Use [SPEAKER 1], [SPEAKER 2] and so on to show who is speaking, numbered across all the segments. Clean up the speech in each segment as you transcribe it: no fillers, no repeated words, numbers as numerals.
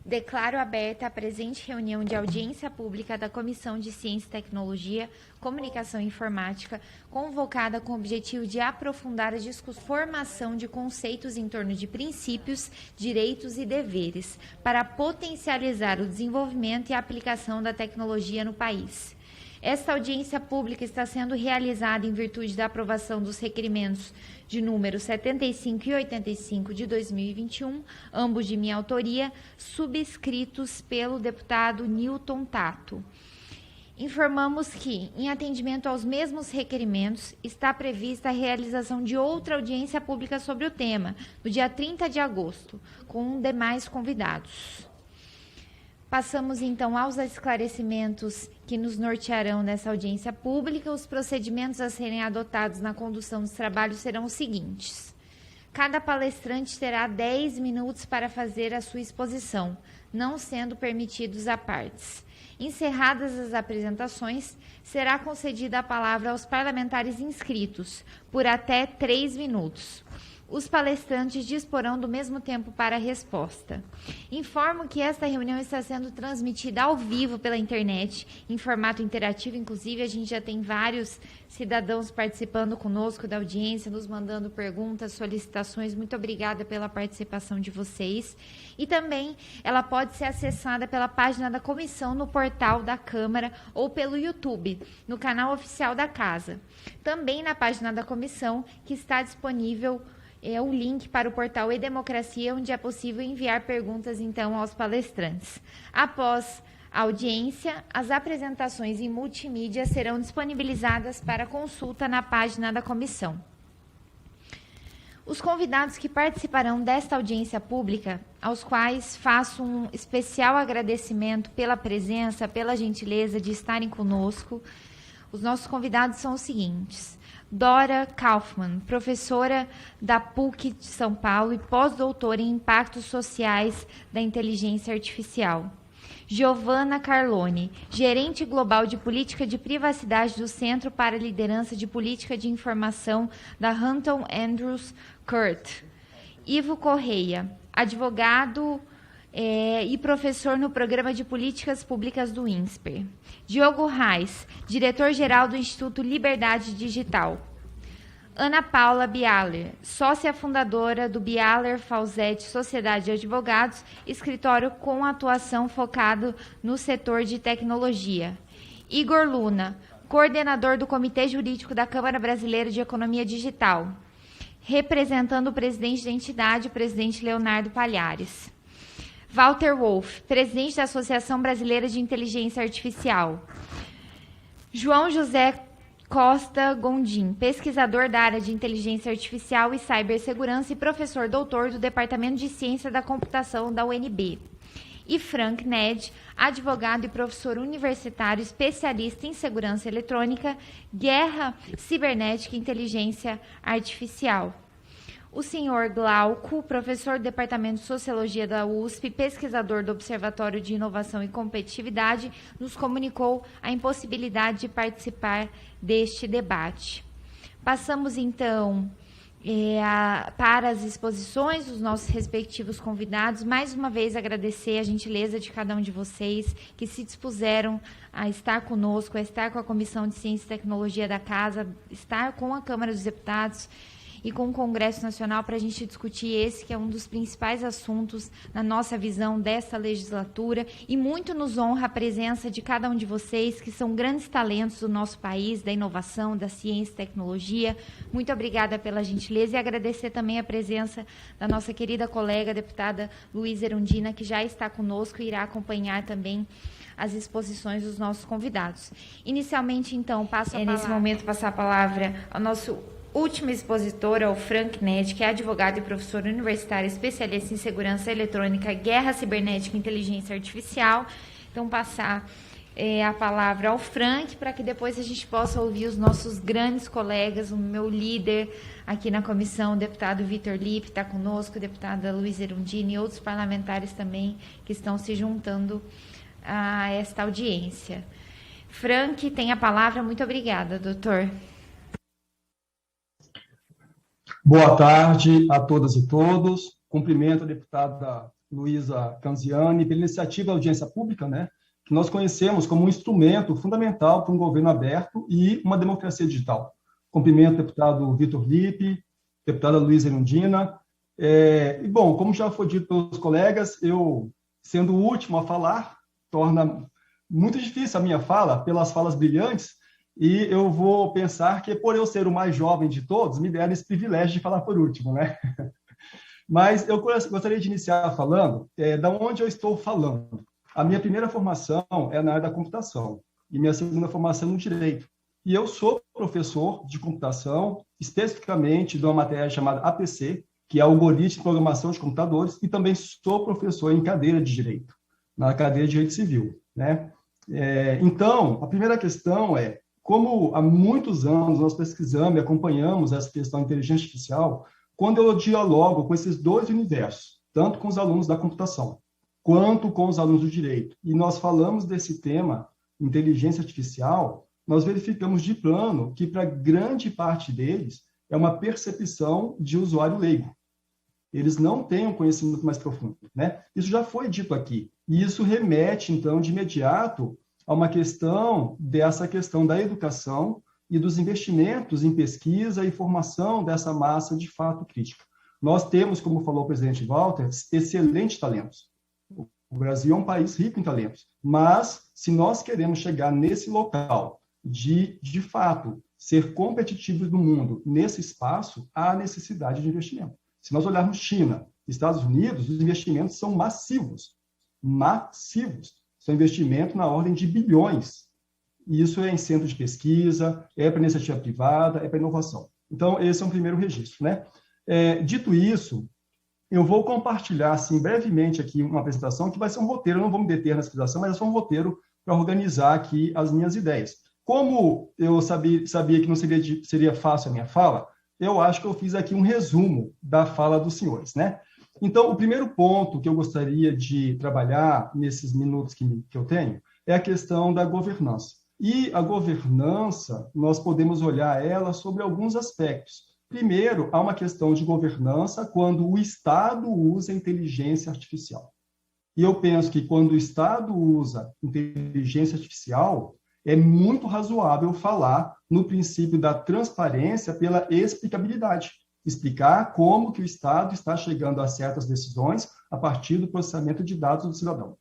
[SPEAKER 1] Declaro aberta a presente reunião de audiência pública da Comissão de Ciência e Tecnologia, Comunicação e Informática, convocada com o objetivo de aprofundar a formação de conceitos em torno de princípios, direitos e deveres, para potencializar o desenvolvimento e a aplicação da tecnologia no país. Esta audiência pública está sendo realizada em virtude da aprovação dos requerimentos de número 75 e 85 de 2021, ambos de minha autoria, subscritos pelo deputado Newton Tato. Informamos que, em atendimento aos mesmos requerimentos, está prevista a realização de outra audiência pública sobre o tema, no dia 30 de agosto, com demais convidados. Passamos, então, aos esclarecimentos que nos nortearão nessa audiência pública. Os procedimentos a serem adotados na condução dos trabalhos serão os seguintes. Cada palestrante terá 10 minutos para fazer a sua exposição, não sendo permitidos apartes. Encerradas as apresentações, será concedida a palavra aos parlamentares inscritos, por até 3 minutos. Os palestrantes disporão do mesmo tempo para a resposta. Informo que esta reunião está sendo transmitida ao vivo pela internet, em formato interativo. Inclusive, a gente já tem vários cidadãos participando conosco da audiência, nos mandando perguntas, solicitações. Muito obrigada pela participação de vocês. E também ela pode ser acessada pela página da comissão no portal da Câmara ou pelo YouTube, no canal oficial da Casa. Também na página da comissão, que está disponível o link para o portal E-Democracia, onde é possível enviar perguntas, então, aos palestrantes. Após a audiência, as apresentações em multimídia serão disponibilizadas para consulta na página da comissão. Os convidados que participarão desta audiência pública, aos quais faço um especial agradecimento pela presença, pela gentileza de estarem conosco, os nossos convidados são os seguintes: Dora Kaufmann, professora da PUC de São Paulo e pós-doutora em Impactos Sociais da Inteligência Artificial. Giovanna Carlone, gerente global de política de privacidade do Centro para a Liderança de Política de Informação da Hampton Andrews Kurt. Ivo Correia, advogado e professor no Programa de Políticas Públicas do INSPER. Diogo Reis, diretor-geral do Instituto Liberdade Digital. Ana Paula Bialer, sócia fundadora do Bialer Fawcett Sociedade de Advogados, escritório com atuação focado no setor de tecnologia. Igor Luna, coordenador do Comitê Jurídico da Câmara Brasileira de Economia Digital, representando o presidente da entidade, o presidente Leonardo Palhares. Walter Wolff, presidente da Associação Brasileira de Inteligência Artificial. João José Costa Gondim, pesquisador da área de Inteligência Artificial e Cibersegurança e professor doutor do Departamento de Ciência da Computação da UNB. E Frank Ned, advogado e professor universitário especialista em segurança eletrônica, guerra cibernética e inteligência artificial. O senhor Glauco, professor do Departamento de Sociologia da USP, pesquisador do Observatório de Inovação e Competitividade, nos comunicou a impossibilidade de participar deste debate. Passamos, então, para as exposições dos nossos respectivos convidados. Mais uma vez, agradecer a gentileza de cada um de vocês que se dispuseram a estar conosco, a estar com a Comissão de Ciência e Tecnologia da Casa, estar com a Câmara dos Deputados e com o Congresso Nacional para a gente discutir esse, que é um dos principais assuntos na nossa visão dessa legislatura, e muito nos honra a presença de cada um de vocês, que são grandes talentos do nosso país, da inovação, da ciência e tecnologia. Muito obrigada pela gentileza e agradecer também a presença da nossa querida colega, a deputada Luísa Erundina, que já está conosco e irá acompanhar também as exposições dos nossos convidados. Inicialmente, então, nesse momento, passar a palavra ao nosso último expositor, é o Frank Ned, que é advogado e professor universitário especialista em segurança eletrônica, guerra cibernética e inteligência artificial. Então, passar a palavra ao Frank, para que depois a gente possa ouvir os nossos grandes colegas, o meu líder aqui na comissão, o deputado Vitor Lippe, está conosco, a deputada Luísa Erundina e outros parlamentares também que estão se juntando a esta audiência. Frank tem a palavra. Muito obrigada, doutor.
[SPEAKER 2] Boa tarde a todas e todos. cumprimento a deputada Luísa Canziani pela iniciativa da audiência pública, né, que nós conhecemos como um instrumento fundamental para um governo aberto e uma democracia digital. Cumprimento o deputado Vitor Lippe, deputada Luísa Erundina. E, bom, como já foi dito pelos colegas, eu, sendo o último a falar, torna muito difícil a minha fala, pelas falas brilhantes, e eu vou pensar que, por eu ser o mais jovem de todos, me deram esse privilégio de falar por último, né? Mas eu gostaria de iniciar falando da onde eu estou falando. A minha primeira formação é na área da computação, e minha segunda formação no direito. E eu sou professor de computação, especificamente de uma matéria chamada APC, que é Algoritmo de Programação de Computadores, e também sou professor em cadeira de Direito, na cadeira de Direito Civil, né? Então, a primeira questão é, como há muitos anos nós pesquisamos e acompanhamos essa questão de inteligência artificial, quando eu dialogo com esses dois universos, tanto com os alunos da computação, quanto com os alunos do direito, e nós falamos desse tema, inteligência artificial, nós verificamos de plano que, para grande parte deles, é uma percepção de usuário leigo. Eles não têm um conhecimento mais profundo, né? Isso já foi dito aqui. E isso remete, então, de imediato a uma questão dessa questão da educação e dos investimentos em pesquisa e formação dessa massa de fato crítica. Nós temos, como falou o presidente Walter, excelentes talentos. O Brasil é um país rico em talentos, mas se nós queremos chegar nesse local de fato, ser competitivos no mundo nesse espaço, há necessidade de investimento. Se nós olharmos China, Estados Unidos, os investimentos são massivos. São investimentos na ordem de bilhões. E isso é em centro de pesquisa, é para iniciativa privada, é para inovação. Então, esse é um primeiro registro, né? Dito isso, eu vou compartilhar, assim, brevemente aqui uma apresentação que vai ser um roteiro, eu não vou me deter nessa apresentação, mas é só um roteiro para organizar aqui as minhas ideias. Como eu sabia que não seria fácil a minha fala, eu acho que eu fiz aqui um resumo da fala dos senhores, né? Então, o primeiro ponto que eu gostaria de trabalhar nesses minutos que eu tenho é a questão da governança. E a governança, nós podemos olhar ela sobre alguns aspectos. Primeiro, há uma questão de governança quando o Estado usa inteligência artificial. E eu penso que quando o Estado usa inteligência artificial, é muito razoável falar no princípio da transparência pela explicabilidade. Explicar como que o Estado está chegando a certas decisões a partir do processamento de dados do cidadão.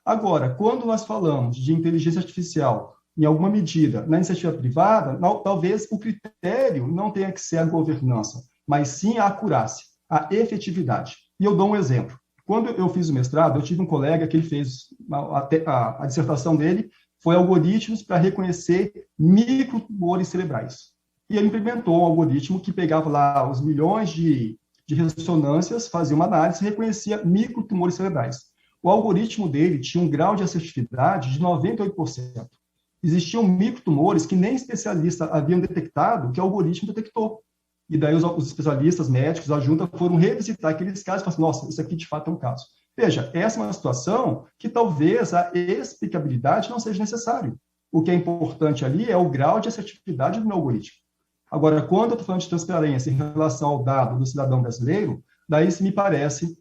[SPEAKER 2] Agora, quando nós falamos de inteligência artificial, em alguma medida, na iniciativa privada, talvez o critério não tenha que ser a governança, mas sim a acurácia, a efetividade. E eu dou um exemplo. Quando eu fiz o mestrado, eu tive um colega que ele fez a dissertação dele, foi algoritmos para reconhecer microtumores cerebrais. E ele implementou um algoritmo que pegava lá os milhões de ressonâncias, fazia uma análise e reconhecia microtumores cerebrais. O algoritmo dele tinha um grau de assertividade de 98%. Existiam microtumores que nem especialistas haviam detectado, que o algoritmo detectou. E daí os especialistas, médicos, a junta foram revisitar aqueles casos e falaram assim, nossa, isso aqui de fato é um caso. Veja, essa é uma situação que talvez a explicabilidade não seja necessária. O que é importante ali é o grau de assertividade do meu algoritmo. Agora, quando eu estou falando de transparência em relação ao dado do cidadão brasileiro, daí se me parece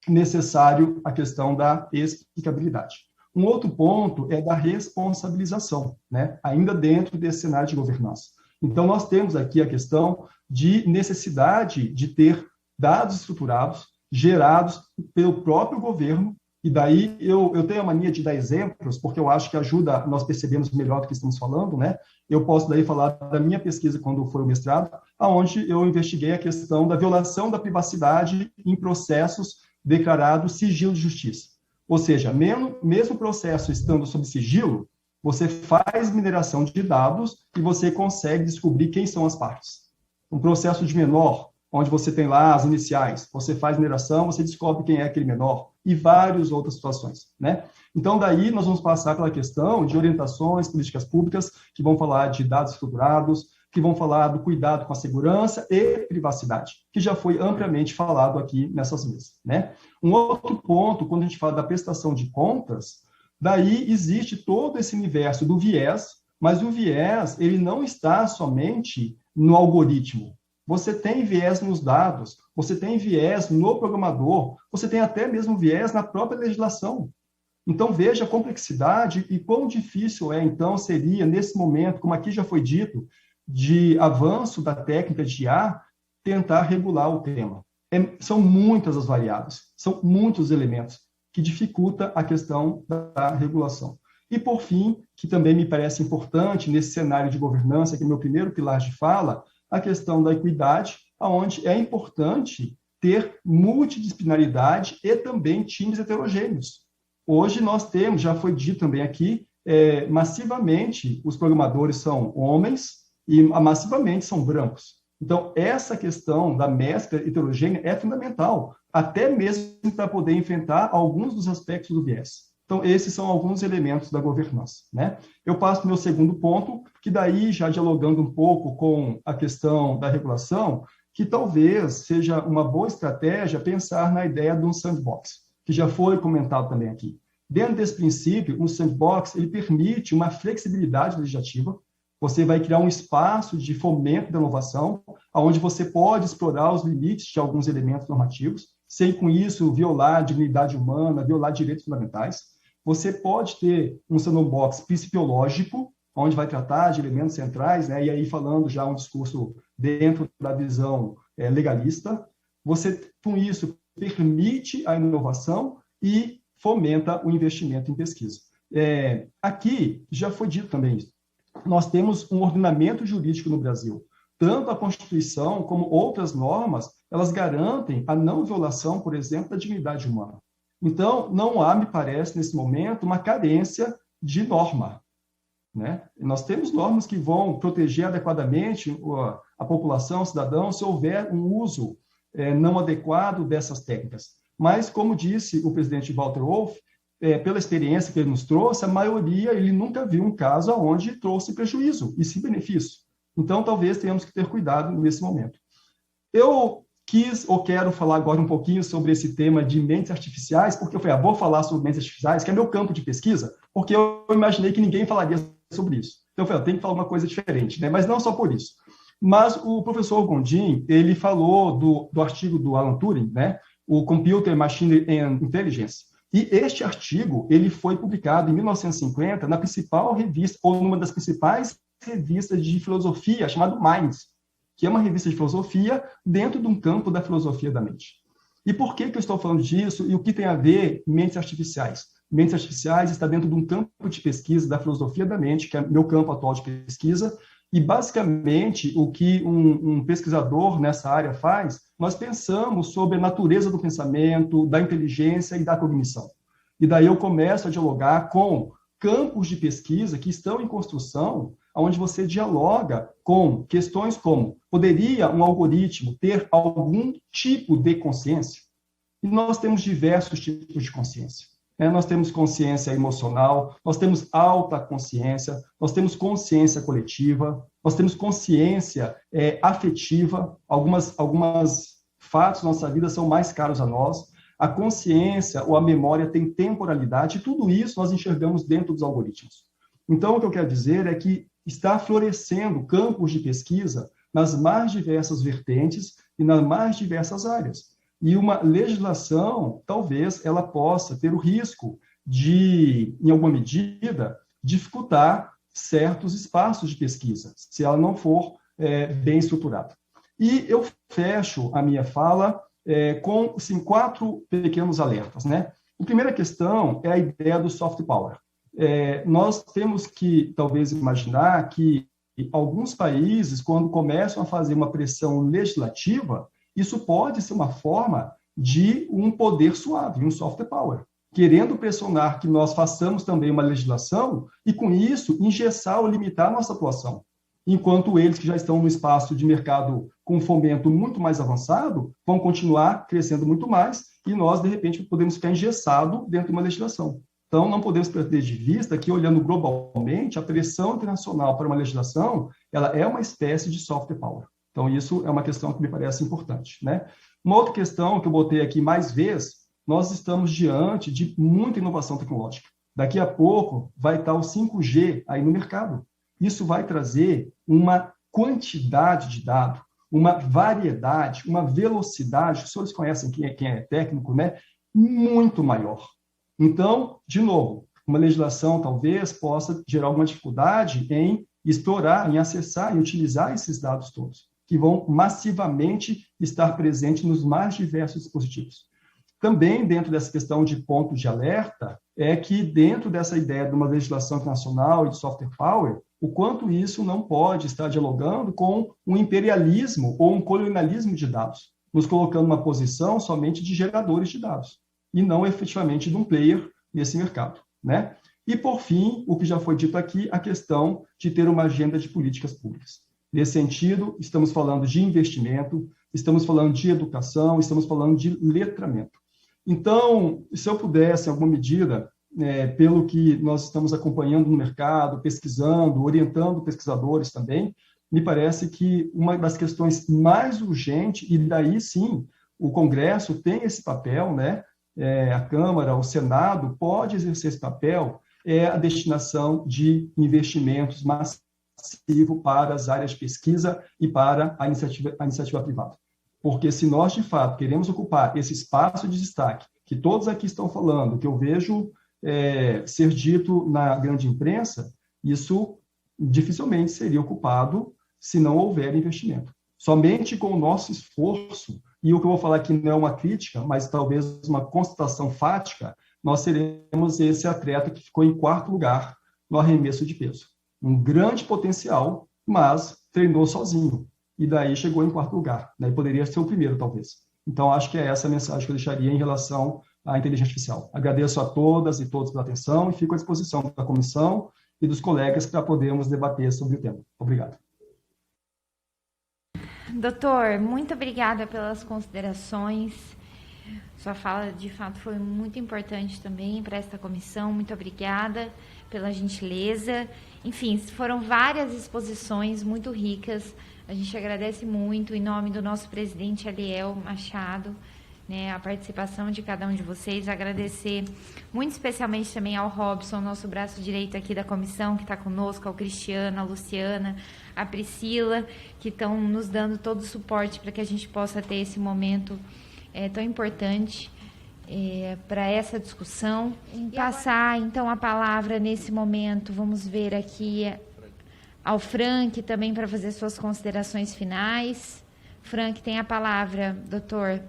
[SPEAKER 2] necessário a questão da explicabilidade. Um outro ponto é da responsabilização, né? Ainda dentro desse cenário de governança. Então, nós temos aqui a questão de necessidade de ter dados estruturados, gerados pelo próprio governo, e daí eu tenho a mania de dar exemplos, porque eu acho que ajuda nós percebermos melhor do que estamos falando, né? Eu posso daí falar da minha pesquisa quando foi o mestrado, onde eu investiguei a questão da violação da privacidade em processos declarados sigilo de justiça. Ou seja, mesmo o processo estando sob sigilo, você faz mineração de dados e você consegue descobrir quem são as partes. Um processo de menor, onde você tem lá as iniciais, você faz mineração, você descobre quem é aquele menor, e várias outras situações, né? Então, daí nós vamos passar pela questão de orientações, políticas públicas, que vão falar de dados estruturados, que vão falar do cuidado com a segurança e privacidade, que já foi amplamente falado aqui nessas mesas, né? Um outro ponto, quando a gente fala da prestação de contas, daí existe todo esse universo do viés, mas o viés, ele não está somente no algoritmo. Você tem viés nos dados. você tem viés no programador, você tem até mesmo viés na própria legislação. Então, veja a complexidade e quão difícil então, seria, nesse momento, como aqui já foi dito, de avanço da técnica de IA, tentar regular o tema. São muitas as variáveis, são muitos elementos que dificultam a questão da regulação. E, por fim, que também me parece importante nesse cenário de governança, que é meu primeiro pilar de fala, a questão da equidade, onde é importante ter multidisciplinaridade e também times heterogêneos. Hoje nós temos, já foi dito também aqui, massivamente os programadores são homens e massivamente são brancos. Então, essa questão da mescla heterogênea é fundamental, até mesmo para poder enfrentar alguns dos aspectos do viés. Então, esses são alguns elementos da governança, né? Eu passo para o meu segundo ponto, que daí, já dialogando um pouco com a questão da regulação, que talvez seja uma boa estratégia pensar na ideia de um sandbox, que já foi comentado também aqui. Dentro desse princípio, um sandbox ele permite uma flexibilidade legislativa. Você vai criar um espaço de fomento da inovação, onde você pode explorar os limites de alguns elementos normativos, sem com isso violar a dignidade humana, violar direitos fundamentais. Você pode ter um sandbox psicológico, onde vai tratar de elementos centrais, né? E aí falando já um discurso dentro da visão legalista. Você, com isso, permite a inovação e fomenta o investimento em pesquisa. Aqui, já foi dito também isso, nós temos um ordenamento jurídico no Brasil. Tanto a Constituição como outras normas, elas garantem a não violação, por exemplo, da dignidade humana. Então, não há, me parece, nesse momento, uma carência de norma, né? Nós temos normas que vão proteger adequadamente a população, o cidadão, se houver um uso não adequado dessas técnicas. Mas, como disse o presidente Walter Wolff, pela experiência que ele nos trouxe, a maioria, ele nunca viu um caso onde trouxe prejuízo, e sim benefício. Então, talvez tenhamos que ter cuidado nesse momento. Eu quero falar agora um pouquinho sobre esse tema de mentes artificiais, porque eu falei, vou falar sobre mentes artificiais, que é meu campo de pesquisa, porque eu imaginei que ninguém falaria sobre isso. Então, eu falei, eu tenho que falar uma coisa diferente, né? Mas não só por isso. Mas o professor Gondim, ele falou do artigo do Alan Turing, né? O Computer, Machine and Intelligence. E este artigo, ele foi publicado em 1950 na principal revista, ou numa das principais revistas de filosofia, chamada Minds, que é uma revista de filosofia dentro de um campo da filosofia da mente. E por que eu estou falando disso e o que tem a ver mentes artificiais? Mentes artificiais está dentro de um campo de pesquisa da filosofia da mente, que é meu campo atual de pesquisa, e basicamente o que um pesquisador nessa área faz, nós pensamos sobre a natureza do pensamento, da inteligência e da cognição. E daí eu começo a dialogar com campos de pesquisa que estão em construção, onde você dialoga com questões como, poderia um algoritmo ter algum tipo de consciência? E nós temos diversos tipos de consciência. Nós temos consciência emocional, nós temos alta consciência, nós temos consciência coletiva, nós temos consciência afetiva, algumas fatos da nossa vida são mais caros a nós, a consciência ou a memória tem temporalidade, e tudo isso nós enxergamos dentro dos algoritmos. Então, o que eu quero dizer é que está florescendo campos de pesquisa nas mais diversas vertentes e nas mais diversas áreas. E uma legislação, talvez, ela possa ter o risco de, em alguma medida, dificultar certos espaços de pesquisa, se ela não for bem estruturada. E eu fecho a minha fala com assim, 4 pequenos alertas, né? A primeira questão é a ideia do soft power. Nós temos que, talvez, imaginar que alguns países, quando começam a fazer uma pressão legislativa, isso pode ser uma forma de um poder suave, um soft power, querendo pressionar que nós façamos também uma legislação e, com isso, engessar ou limitar a nossa atuação. Enquanto eles que já estão no espaço de mercado com fomento muito mais avançado, vão continuar crescendo muito mais e nós, de repente, podemos ficar engessados dentro de uma legislação. Então, não podemos perder de vista que, olhando globalmente, a pressão internacional para uma legislação, ela é uma espécie de soft power. Então, isso é uma questão que me parece importante, né? Uma outra questão que eu botei aqui mais vezes, nós estamos diante de muita inovação tecnológica. Daqui a pouco vai estar o 5G aí no mercado. Isso vai trazer uma quantidade de dado, uma variedade, uma velocidade, os senhores conhecem quem é técnico, né? Muito maior. Então, de novo, uma legislação talvez possa gerar alguma dificuldade em explorar, em acessar e utilizar esses dados todos, que vão massivamente estar presentes nos mais diversos dispositivos. Também, dentro dessa questão de pontos de alerta, é que dentro dessa ideia de uma legislação internacional e de software power, o quanto isso não pode estar dialogando com um imperialismo ou um colonialismo de dados, nos colocando numa posição somente de geradores de dados, e não efetivamente de um player nesse mercado, né? E, por fim, o que já foi dito aqui, a questão de ter uma agenda de políticas públicas. Nesse sentido, estamos falando de investimento, estamos falando de educação, estamos falando de letramento. Então, se eu pudesse, em alguma medida, pelo que nós estamos acompanhando no mercado, pesquisando, orientando pesquisadores também, me parece que uma das questões mais urgentes, e daí sim o Congresso tem esse papel, né? A Câmara, o Senado pode exercer esse papel, é a destinação de investimentos massivos para as áreas de pesquisa e para a iniciativa privada. Porque se nós, de fato, queremos ocupar esse espaço de destaque, que todos aqui estão falando, que eu vejo ser dito na grande imprensa, isso dificilmente seria ocupado se não houver investimento. Somente com o nosso esforço, e o que eu vou falar aqui não é uma crítica, mas talvez uma constatação fática, nós seremos esse atleta que ficou em 4º lugar no arremesso de peso. Um grande potencial, mas treinou sozinho. E daí chegou em 4º lugar. Daí poderia ser o primeiro, talvez. Então, acho que é essa a mensagem que eu deixaria em relação à inteligência artificial. Agradeço a todas e todos pela atenção e fico à disposição da comissão e dos colegas para podermos debater sobre o tema. Obrigado.
[SPEAKER 1] Doutor, muito obrigada pelas considerações. Sua fala, de fato, foi muito importante também para esta comissão. Muito obrigada pela gentileza. Enfim, foram várias exposições muito ricas. A gente agradece muito, em nome do nosso presidente Aliel Machado, né, a participação de cada um de vocês. Agradecer muito especialmente também ao Robson, nosso braço direito aqui da comissão, que está conosco, ao Cristiano, a Luciana, a Priscila, que estão nos dando todo o suporte para que a gente possa ter esse momento tão importante para essa discussão. Passar, então, a palavra nesse momento, vamos ver aqui ao Frank também para fazer suas considerações finais. Frank, tem a palavra, doutor.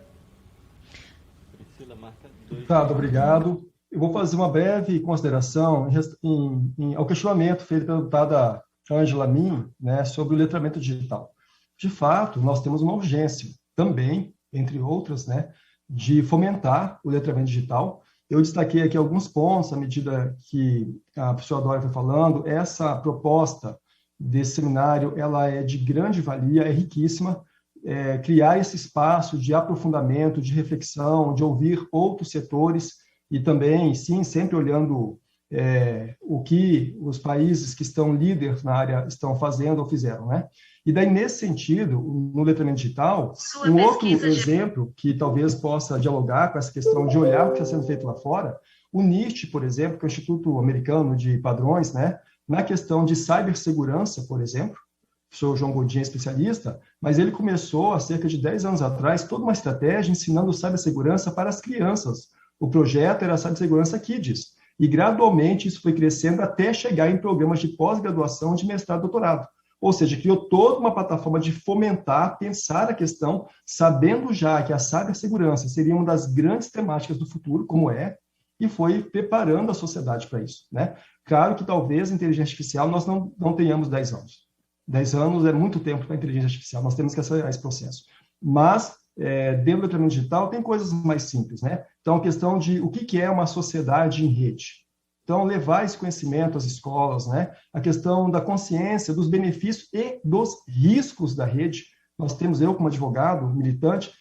[SPEAKER 2] Tá, obrigado. Eu vou fazer uma breve consideração ao questionamento feito pela deputada Ângela Min, né, sobre o letramento digital. De fato, nós temos uma urgência também, entre outras, né, de fomentar o letramento digital. Eu destaquei aqui alguns pontos, à medida que a professora Dória foi falando. Essa proposta desse seminário, ela é de grande valia, é riquíssima. Criar esse espaço de aprofundamento, de reflexão, de ouvir outros setores e também, sim, sempre olhando o que os países que estão líderes na área estão fazendo ou fizeram, né? E daí, nesse sentido, no letramento digital, um outro exemplo que talvez possa dialogar com essa questão de olhar o que está sendo feito lá fora, o NIST, por exemplo, que é o Instituto Americano de Padrões, né? Na questão de cibersegurança, por exemplo, o senhor João Godinho é especialista, mas ele começou, há cerca de 10 anos atrás, toda uma estratégia ensinando cibersegurança para as crianças. O projeto era a Cibersegurança Kids, e gradualmente isso foi crescendo até chegar em programas de pós-graduação, de mestrado e doutorado. Ou seja, criou toda uma plataforma de fomentar, pensar a questão, sabendo já que a cibersegurança seria uma das grandes temáticas do futuro, como é, e foi preparando a sociedade para isso, né? Claro que talvez a inteligência artificial nós não tenhamos 10 anos. 10 anos é muito tempo para a inteligência artificial, nós temos que acelerar esse processo. Mas, dentro do letramento digital, tem coisas mais simples, né? Então, a questão de o que é uma sociedade em rede. Então, levar esse conhecimento às escolas, né? A questão da consciência, dos benefícios e dos riscos da rede. Nós temos, eu como advogado, militante,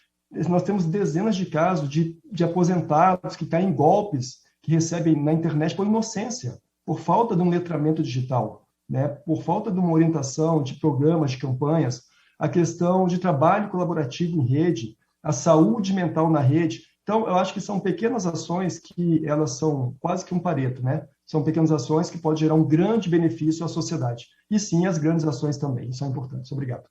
[SPEAKER 2] nós temos dezenas de casos de aposentados que caem em golpes, que recebem na internet por inocência, por falta de um letramento digital, né? Por falta de uma orientação de programas, de campanhas, a questão de trabalho colaborativo em rede, a saúde mental na rede. Então, eu acho que são pequenas ações que elas são quase que um Pareto, né? São pequenas ações que podem gerar um grande benefício à sociedade. E sim, as grandes ações também são importantes. Obrigado.